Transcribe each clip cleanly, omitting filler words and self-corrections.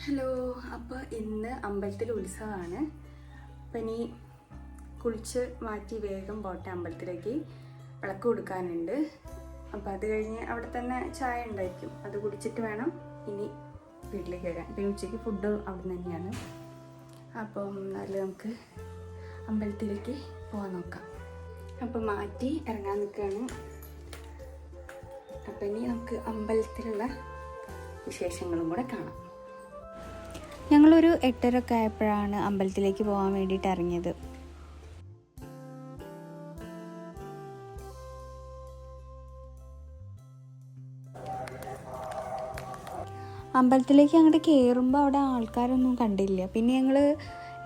Hello, അപ്പോൾ ഇന്ന് അമ്പലത്തിൽ ഉത്സവമാണ്. അപ്പം ഇനി കുളിച്ച് മാറ്റി വേഗം പോട്ടെ അമ്പലത്തിലേക്ക്. വിളക്ക് കൊടുക്കാനുണ്ട്. അപ്പോൾ അത് കഴിഞ്ഞ് അവിടെ തന്നെ ചായ ഉണ്ടായിരിക്കും, അത് കുടിച്ചിട്ട് വേണം ഇനി വീട്ടിലേക്ക് വരാൻ. പിന്നെ ഉച്ചയ്ക്ക് ഫുഡ് അവിടെ തന്നെയാണ്. അപ്പം എന്നാലും നമുക്ക് അമ്പലത്തിലേക്ക് പോകാൻ നോക്കാം. അപ്പം മാറ്റി ഇറങ്ങാൻ നിൽക്കുകയാണ്. അപ്പം ഇനി നമുക്ക് അമ്പലത്തിലുള്ള വിശേഷങ്ങളും കൂടെ കാണാം. ഞങ്ങളൊരു 8:30 ആയപ്പോഴാണ് അമ്പലത്തിലേക്ക് പോകാൻ വേണ്ടിയിട്ട് ഇറങ്ങിയത്. അമ്പലത്തിലേക്ക് അങ്ങോട്ട് കയറുമ്പോൾ അവിടെ ആൾക്കാരൊന്നും കണ്ടില്ല. പിന്നെ ഞങ്ങൾ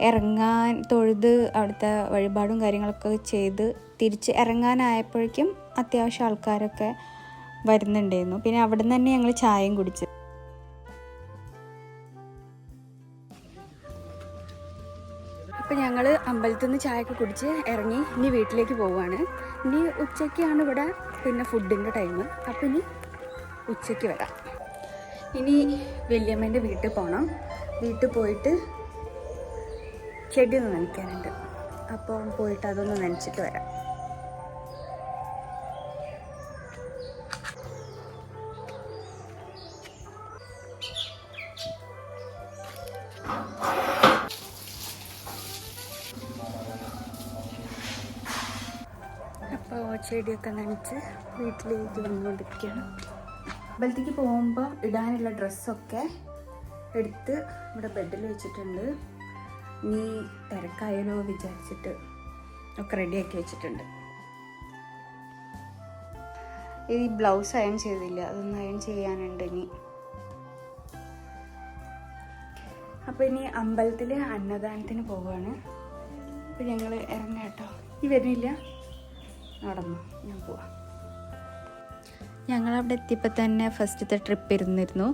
ഇറങ്ങാൻ തൊഴുത് അവിടുത്തെ വഴിപാടും കാര്യങ്ങളൊക്കെ ചെയ്ത് തിരിച്ച് ഇറങ്ങാനായപ്പോഴേക്കും അത്യാവശ്യം ആൾക്കാരൊക്കെ വരുന്നുണ്ടായിരുന്നു. പിന്നെ അവിടെ നിന്ന് തന്നെ ഞങ്ങൾ ചായയും കുടിച്ചു. അപ്പോൾ ഞങ്ങൾ അമ്പലത്തിൽ നിന്ന് ചായയൊക്കെ കുടിച്ച് ഇറങ്ങി ഇനി വീട്ടിലേക്ക് പോവുകയാണ്. ഇനി ഉച്ചയ്ക്കാണ് ഇവിടെ പിന്നെ ഫുഡിൻ്റെ ടൈം. അപ്പോൾ ഇനി ഉച്ചയ്ക്ക് വരാം. ഇനി വല്യമ്മേൻ്റെ വീട്ടിൽ പോകണം. വീട്ടിൽ പോയിട്ട് ചെടി ഒന്ന് നനയ്ക്കാനുണ്ട്. അപ്പോൾ പോയിട്ട് അതൊന്ന് നനച്ചിട്ട് വരാം. അപ്പോൾ ചെടിയൊക്കെ നനച്ച് വീട്ടിലേക്ക് വന്നുകൊണ്ടിരിക്കുകയാണ്. അമ്പലത്തേക്ക് പോകുമ്പോൾ ഇടാനുള്ള ഡ്രസ്സൊക്കെ എടുത്ത് ഇവിടെ ബെഡിൽ വെച്ചിട്ടുണ്ട്. ഇനി തിരക്കായാലോ വിചാരിച്ചിട്ട് ഒക്കെ റെഡിയാക്കി വെച്ചിട്ടുണ്ട്. ഈ ബ്ലൗസ് അയൺ ചെയ്തില്ല, അതൊന്ന് അയൺ ചെയ്യാനുണ്ട് ഇനി. അപ്പോൾ ഇനി അമ്പലത്തിൽ അന്നദാനത്തിന് പോവുകയാണ്. അപ്പോൾ ഞങ്ങൾ ഇറങ്ങാം കേട്ടോ. ഈ വരുന്നില്ല, നടന്നു ഞാൻ പോവാം. ഞങ്ങളവിടെ എത്തിയപ്പോൾ തന്നെ ഫസ്റ്റത്തെ ട്രിപ്പ് ഇരുന്നിരുന്നു.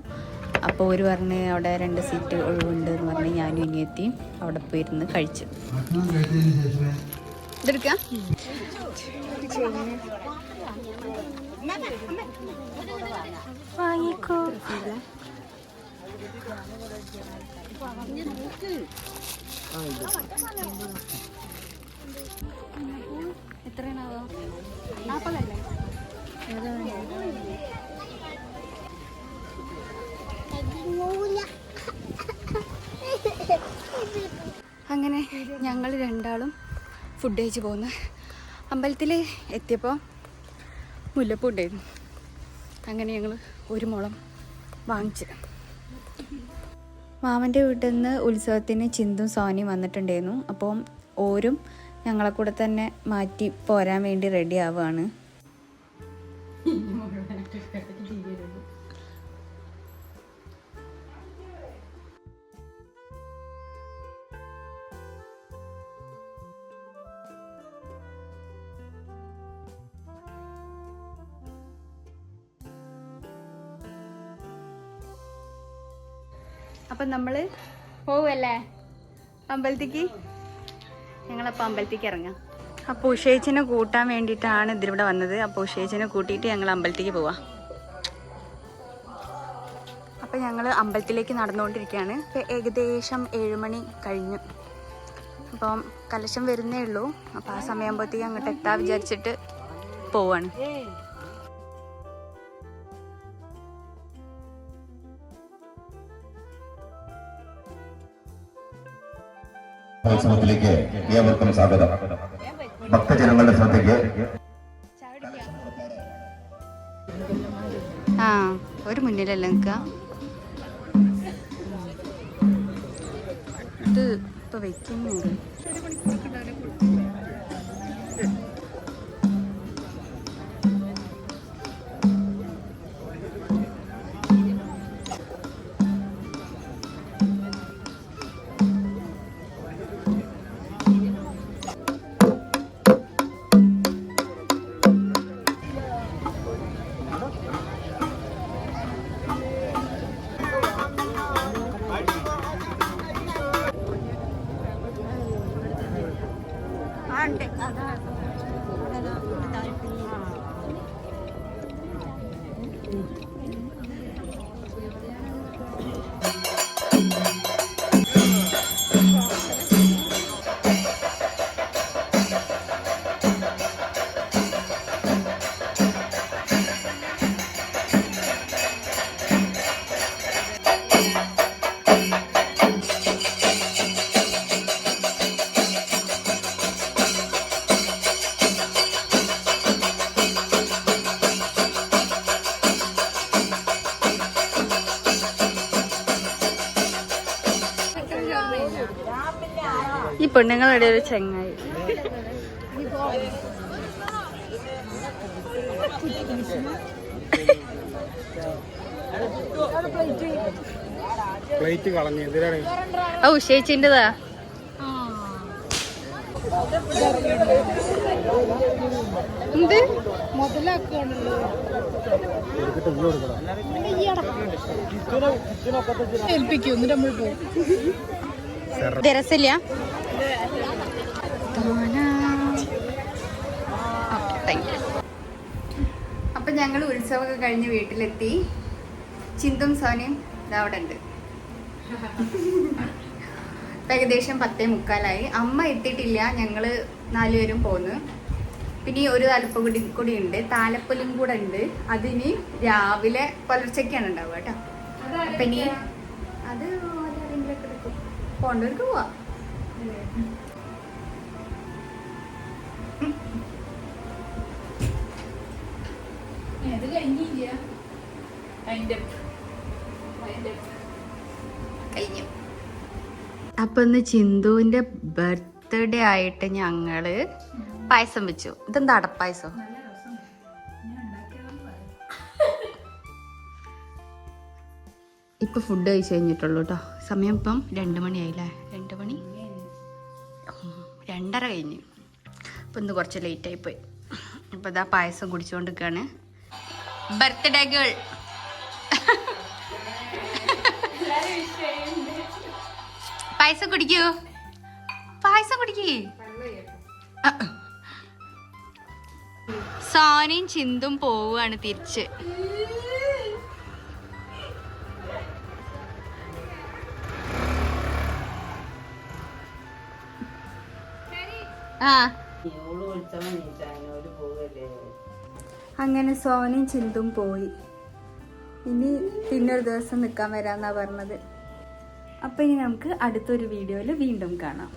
അപ്പോൾ ഒരു പറഞ്ഞ് അവിടെ 2 സീറ്റ് ഒഴിവുണ്ട് എന്ന് പറഞ്ഞ് ഞാനും ഇനി എത്തി അവിടെ പോയിരുന്ന് കഴിച്ചു. ഇതെടുക്കാം. വാങ്ങിക്കോ. എത്രയാണാവോ? 40 അല്ലേ? അങ്ങനെ ഞങ്ങൾ രണ്ടാളും ഫുഡ് കഴിച്ച് പോകുന്നു. അമ്പലത്തിൽ എത്തിയപ്പോൾ മുല്ലപ്പൂ ഉണ്ടായിരുന്നു. അങ്ങനെ ഞങ്ങൾ ഒരു മുളം വാങ്ങിച്ചു. മാമൻ്റെ വീട്ടിൽ നിന്ന് ഉത്സവത്തിന് ചിന്തും സോനിയും വന്നിട്ടുണ്ടായിരുന്നു. അപ്പം ഓരും ഞങ്ങളെ കൂടെ തന്നെ മാറ്റി പോരാൻ വേണ്ടി റെഡി ആവുകയാണ്. അപ്പം നമ്മൾ പോവല്ലേ അമ്പലത്തേക്ക്. ഞങ്ങളപ്പോൾ അമ്പലത്തേക്ക് ഇറങ്ങാം. അപ്പോൾ ഉഷേച്ചിനെ കൂട്ടാൻ വേണ്ടിയിട്ടാണ് ഇതിവിടെ വന്നത്. അപ്പോൾ ഉഷേച്ചിനെ കൂട്ടിയിട്ട് ഞങ്ങൾ അമ്പലത്തേക്ക് പോവാം. അപ്പോൾ ഞങ്ങൾ അമ്പലത്തിലേക്ക് നടന്നുകൊണ്ടിരിക്കുകയാണ്. ഇപ്പോൾ ഏകദേശം 7 മണി കഴിഞ്ഞു. അപ്പം കലശം വരുന്നേ ഉള്ളൂ. അപ്പോൾ ആ സമയമാകുമ്പോഴത്തേക്ക് അങ്ങോട്ട് എത്താൻ വിചാരിച്ചിട്ട് പോവാണ്. ഉത്സവത്തിലേക്ക് ഏവർക്കും സ്വാഗതം. ഭക്തജനങ്ങളുടെ ശ്രദ്ധയ്ക്ക് ഒരു മുന്നിലല്ല നിൽക്കുക. ഇത് ഇപ്പോൾ വയ്ക്കുന്നുണ്ട്. പെണ്ണുങ്ങളുടെ ഒരു ചെങ്ങായി. പ്ലേറ്റ് കളഞ്ഞു എന്തിനാണ്? ഓ ചേച്ചിൻ്റെതാ. എന്ത് രസമില്ല. അപ്പൊ ഞങ്ങൾ ഉത്സവമൊക്കെ കഴിഞ്ഞ് വീട്ടിലെത്തി. ചിന്തും സോനയും അവിടെ ഉണ്ട്. ഏകദേശം 10:45. അമ്മ എത്തിയിട്ടില്ല. ഞങ്ങള് 4 പേരും പോന്ന്. പിന്നെ ഒരു താലപ്പൊടി കൂടി ഉണ്ട്, താലപ്പൊലും കൂടെ ഉണ്ട്. അതിന് രാവിലെ പുലർച്ചയ്ക്കാണ് ഉണ്ടാവുക കേട്ടോ. അപ്പൊ ഇനി അത് ആരെങ്കിലൊക്കെ എടുക്കും. പോണ്ടവർക്ക് പോവാ. കഴിഞ്ഞു. അപ്പൊ ഇന്ന് ചിന്തുവിന്റെ ബർത്ത്ഡേ ആയിട്ട് ഞങ്ങള് പായസം വെച്ചു. ഇതെന്താ അടപ്പായസം? ഇപ്പൊ ഫുഡ് കഴിച്ചു കഴിഞ്ഞിട്ടുള്ളൂ കേട്ടോ. സമയം ഇപ്പം 2 മണിയായില്ലേ? 2 മണി 2:30 കഴിഞ്ഞു. അപ്പൊ ഇന്ന് കുറച്ച് ലേറ്റ് ആയി പോയി. ഇപ്പൊ ഇതാ പായസം കുടിച്ചുകൊണ്ടിരിക്കാണ്. Birthday girl. പായസം കുടിക്കൂ, പായസം കുടിക്കേ. സോനയും ചിന്തും പോവുകയാണ് തിരിച്ച്. അങ്ങനെ സോനയും ചിന്തും പോയി. ഇനി പിന്നൊരു ദിവസം നിൽക്കാൻ വരാന്നാ പറഞ്ഞത്. അപ്പൊ ഇനി നമുക്ക് അടുത്തൊരു വീഡിയോയിൽ വീണ്ടും കാണാം.